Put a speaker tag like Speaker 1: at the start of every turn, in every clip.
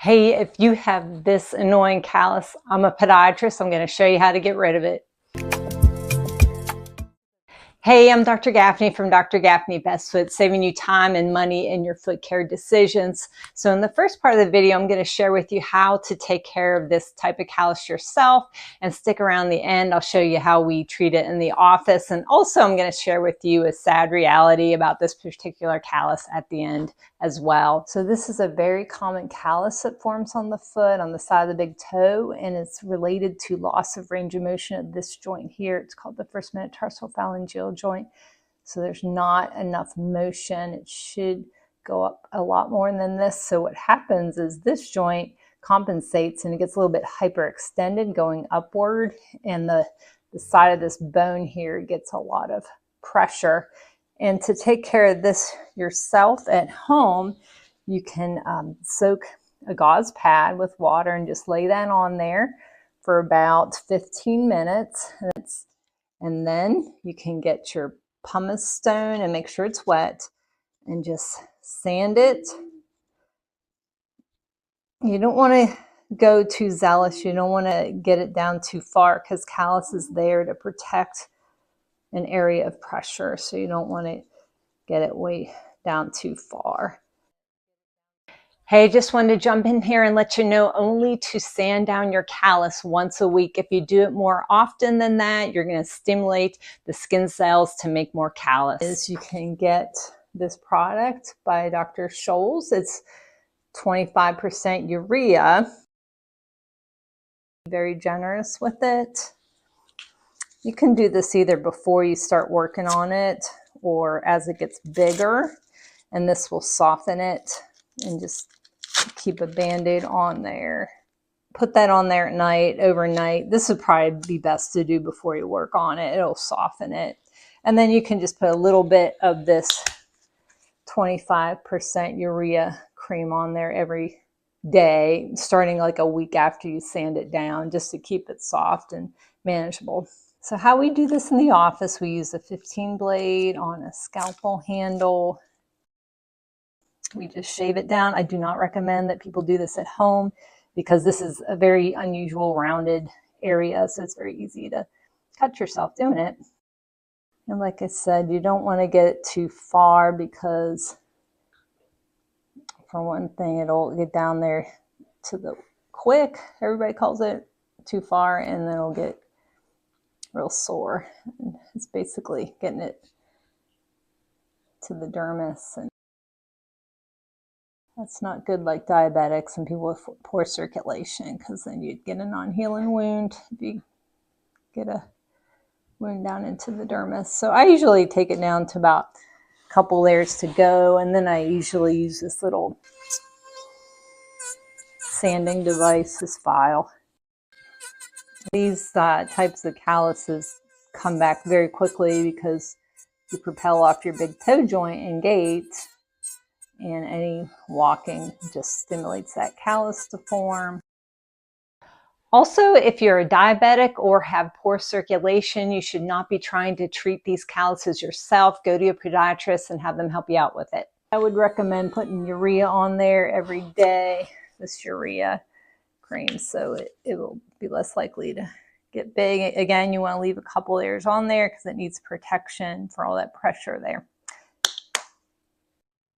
Speaker 1: Hey, if you have this annoying callus, I'm a podiatrist. I'm going to show you how to get rid of it. Hey, I'm Dr. Gaffney from Dr. Gaffney Best Foot, saving you time and money in your foot care decisions. So in the first part of the video, I'm going to share with you how to take care of this type of callus yourself, and stick around the end. I'll show you how we treat it in the office. And also I'm going to share with you a sad reality about this particular callus at the end as well. So this is a very common callus that forms on the foot, on the side of the big toe, and it's related to loss of range of motion of this joint here. It's called the first metatarsophalangeal joint. So there's not enough motion. It should go up a lot more than this. So what happens is this joint compensates and it gets a little bit hyperextended going upward, and the side of this bone here gets a lot of pressure. And to take care of this yourself at home, you can soak a gauze pad with water and just lay that on there for about 15 minutes. And then you can get your pumice stone and make sure it's wet and just sand it. You don't want to go too zealous. You don't want to get it down too far, because callus is there to protect an area of pressure. So you don't want to get it way down too far. Hey, just wanted to jump in here and let you know only to sand down your callus once a week. If you do it more often than that, you're going to stimulate the skin cells to make more callus. You can get this product by Dr. Scholes. It's 25% urea. Very generous with it. You can do this either before you start working on it or as it gets bigger, and this will soften it. And just keep a band-aid on there. Put that on there at night, overnight. This would probably be best to do before you work on it. It'll soften it. And then you can just put a little bit of this 25% urea cream on there every day, starting like a week after you sand it down, just to keep it soft and manageable. So how we do this in the office, we use a 15 blade on a scalpel handle. We just shave it down. I do not recommend that people do this at home, because this is a very unusual rounded area, so it's very easy to cut yourself doing it. And like I said, you don't want to get it too far, because for one thing, it'll get down there to the quick, everybody calls it, too far, and then it'll get real sore. And it's basically getting it to the dermis, and that's not good, like diabetics and people with poor circulation, because then you'd get a non-healing wound if you get a wound down into the dermis. So I usually take it down to about a couple layers to go, and then I usually use this little sanding device, this file. These types of calluses come back very quickly because you propel off your big toe joint and gait, and any walking just stimulates that callus to form. Also, if you're a diabetic or have poor circulation, you should not be trying to treat these calluses yourself. Go to your podiatrist and have them help you out with it. I would recommend putting urea on there every day, this urea cream, so it will be less likely to get big. Again, you want to leave a couple layers on there because it needs protection for all that pressure there.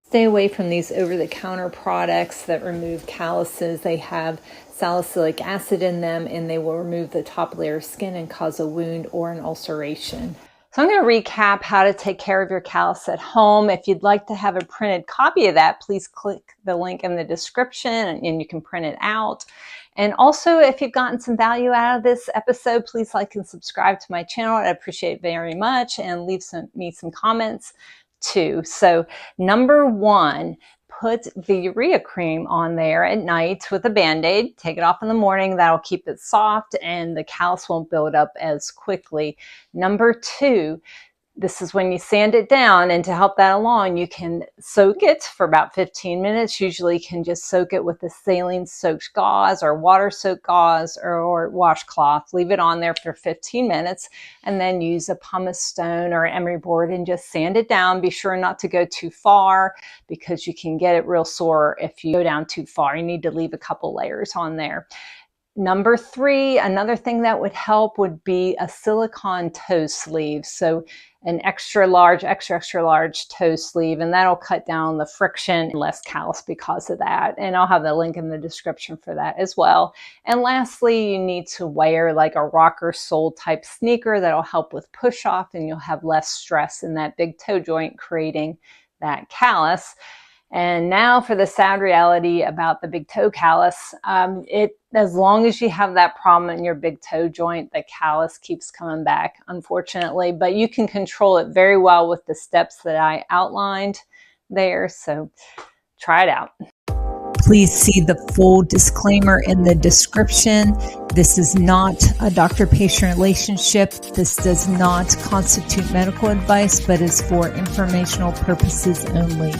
Speaker 1: Stay away from these over-the-counter products that remove calluses. They have salicylic acid in them, and they will remove the top layer of skin and cause a wound or an ulceration. So I'm going to recap how to take care of your callus at home. If you'd like to have a printed copy of that, please click the link in the description and you can print it out. And also, if you've gotten some value out of this episode, please like and subscribe to my channel. I'd appreciate it very much, and leave me some comments too. So number one, put the urea cream on there at night with a band-aid. Take it off in the morning. That'll keep it soft and the callus won't build up as quickly. Number two, This is when you sand it down, and to help that along, you can soak it for about 15 minutes. Usually you can just soak it with a saline soaked gauze or water soaked gauze or washcloth. Leave it on there for 15 minutes and then use a pumice stone or emery board and just sand it down. Be sure not to go too far because you can get it real sore if you go down too far. You need to leave a couple layers on there. Number 3, another thing that would help would be a silicone toe sleeve. So an extra large toe sleeve, and that'll cut down the friction, less callus because of that. And I'll have the link in the description for that as well. And lastly, you need to wear like a rocker sole type sneaker that'll help with push off, and you'll have less stress in that big toe joint creating that callus. And now for the sad reality about the big toe callus. As long as you have that problem in your big toe joint, the callus keeps coming back, unfortunately. But you can control it very well with the steps that I outlined there. So try it out. Please see the full disclaimer in the description. This is not a doctor-patient relationship. This does not constitute medical advice, but is for informational purposes only.